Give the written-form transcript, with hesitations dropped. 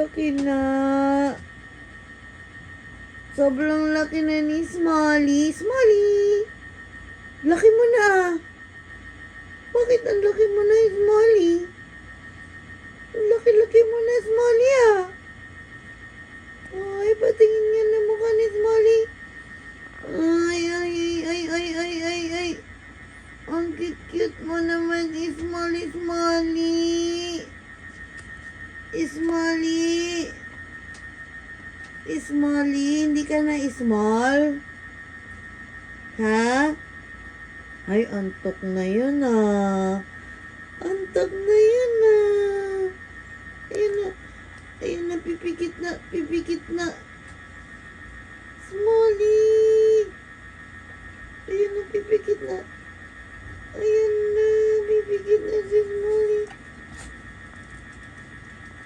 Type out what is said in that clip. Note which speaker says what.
Speaker 1: laki na. Sobrang laki na ni Smiley. Smiley! Laki mo na. Bakit ang laki mo na, Smiley? Ang laki-laki mo na, Smiley, ah. Ay, patingin niya na mukha ni Smiley. Ay, ay, ay, ay, ay, ay, ay. Ang cute-cute mo naman, Smiley, Smiley. Smiley. Smiley, hindi ka na small? Ha? Ay, antok na yun, ah. Antok na